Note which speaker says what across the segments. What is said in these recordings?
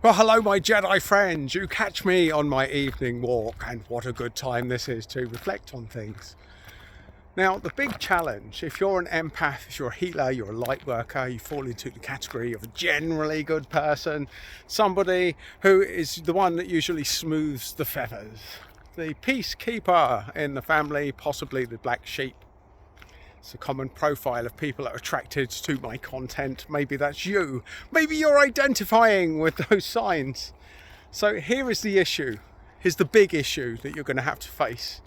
Speaker 1: Well, hello, my Jedi friends. You catch me on my evening walk, and what a good time this is to reflect on things. Now, the big challenge, if you're an empath, if you're a healer, you're a light worker, you fall into the category of a generally good person, somebody who is the one that usually smooths the feathers, the peacekeeper in the family, possibly the black sheep. It's a common profile of people that are attracted to my content. Maybe that's you. Maybe you're identifying with those signs. So here is the issue. Here's the big issue that you're going to have to face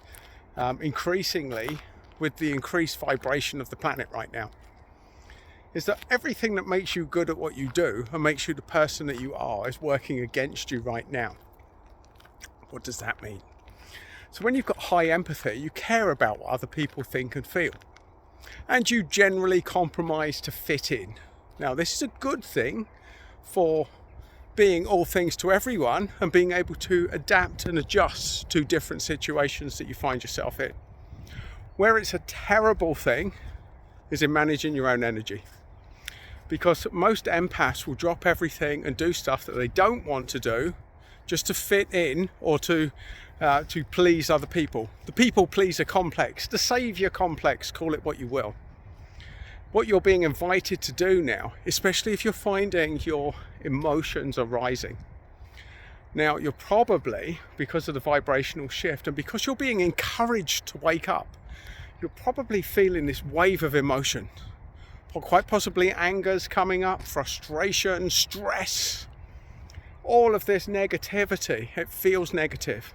Speaker 1: increasingly with the increased vibration of the planet right now. Is that everything that makes you good at what you do and makes you the person that you are is working against you right now. What does that mean? So when you've got high empathy, you care about what other people think and feel. And you generally compromise to fit in. Now, this is a good thing for being all things to everyone and being able to adapt and adjust to different situations that you find yourself in. Where it's a terrible thing is in managing your own energy. Because most empaths will drop everything and do stuff that they don't want to do just to fit in or to please other people. The people pleaser complex, the saviour complex, call it what you will. What you're being invited to do now, especially if you're finding your emotions are rising. Now, you're probably, because of the vibrational shift and because you're being encouraged to wake up, you're probably feeling this wave of emotion. Quite possibly anger's coming up, frustration, stress, all of this negativity. It feels negative.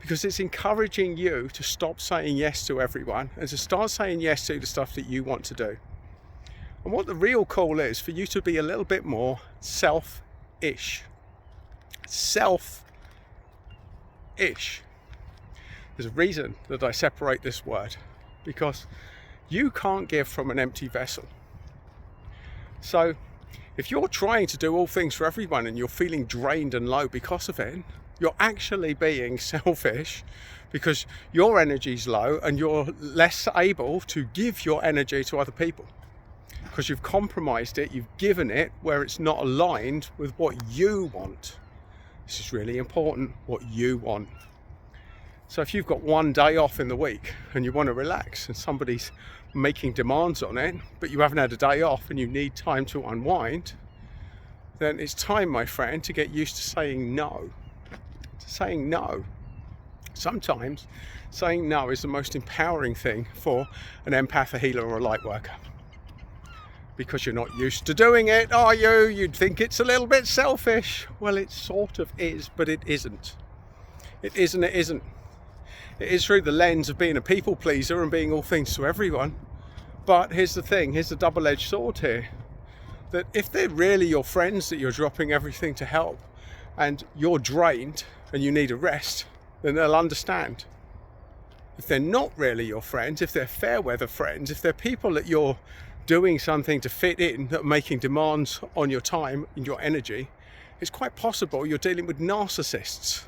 Speaker 1: Because it's encouraging you to stop saying yes to everyone and to start saying yes to the stuff that you want to do. And what the real call is for you to be a little bit more self-ish. Self-ish. There's a reason that I separate this word, because you can't give from an empty vessel. So if you're trying to do all things for everyone and you're feeling drained and low because of it, you're actually being selfish because your energy's low and you're less able to give your energy to other people because you've compromised it, you've given it where it's not aligned with what you want. This is really important, what you want. So if you've got one day off in the week and you want to relax and somebody's making demands on it, but you haven't had a day off and you need time to unwind, then it's time, my friend, to get used to saying no. Saying no. Sometimes saying no is the most empowering thing for an empath, a healer, or a light worker. Because you're not used to doing it, are you? You'd think it's a little bit selfish. Well, it sort of is, but it isn't. It isn't. It is through the lens of being a people pleaser and being all things to everyone. But here's the thing, here's the double-edged sword here. That if they're really your friends that you're dropping everything to help, and you're drained and you need a rest, then they'll understand. If they're not really your friends, if they're fair weather friends, if they're people that you're doing something to fit in, that are making demands on your time and your energy, it's quite possible you're dealing with narcissists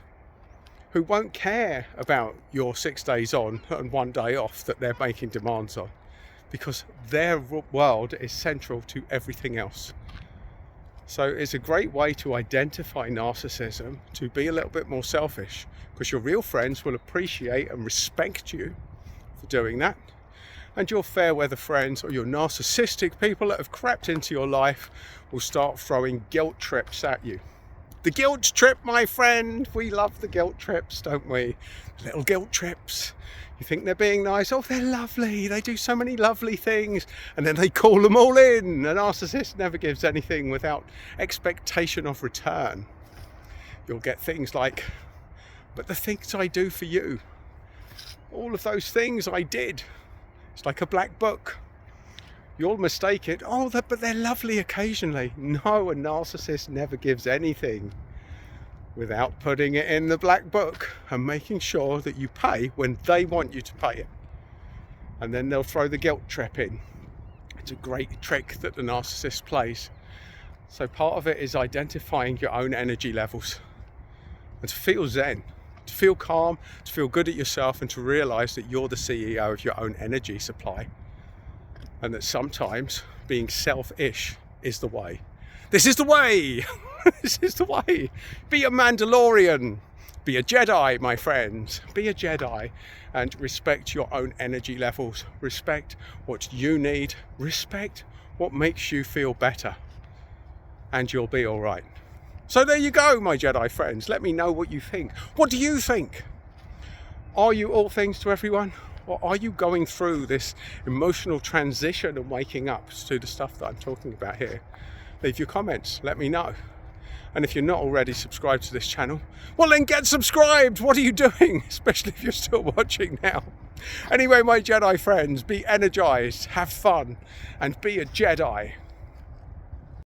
Speaker 1: who won't care about your 6 days on and 1 day off that they're making demands on, because their world is central to everything else. So it's a great way to identify narcissism, to be a little bit more selfish, because your real friends will appreciate and respect you for doing that. And your fair weather friends or your narcissistic people that have crept into your life will start throwing guilt trips at you. The guilt trip, my friend. We love the guilt trips, don't we? Little guilt trips. You think they're being nice. Oh, they're lovely. They do so many lovely things. And then they call them all in. A narcissist never gives anything without expectation of return. You'll get things like, but the things I do for you, all of those things I did. It's like a black book. You'll mistake it. Oh, but they're lovely occasionally. No, a narcissist never gives anything without putting it in the black book and making sure that you pay when they want you to pay it. And then they'll throw the guilt trip in. It's a great trick that the narcissist plays. So part of it is identifying your own energy levels and to feel zen, to feel calm, to feel good at yourself, and to realize that you're the CEO of your own energy supply. And that sometimes being selfish is the way. This is the way! This is the way. Be a Mandalorian. Be a Jedi, my friends. Be a Jedi and respect your own energy levels. Respect what you need. Respect what makes you feel better. And you'll be all right. So there you go, my Jedi friends. Let me know what you think. What do you think? Are you all things to everyone? Or are you going through this emotional transition and waking up to the stuff that I'm talking about here? Leave your comments. Let me know. And if you're not already subscribed to this channel, well then get subscribed. What are you doing? Especially if you're still watching now. Anyway, my Jedi friends, be energized, have fun, and be a Jedi.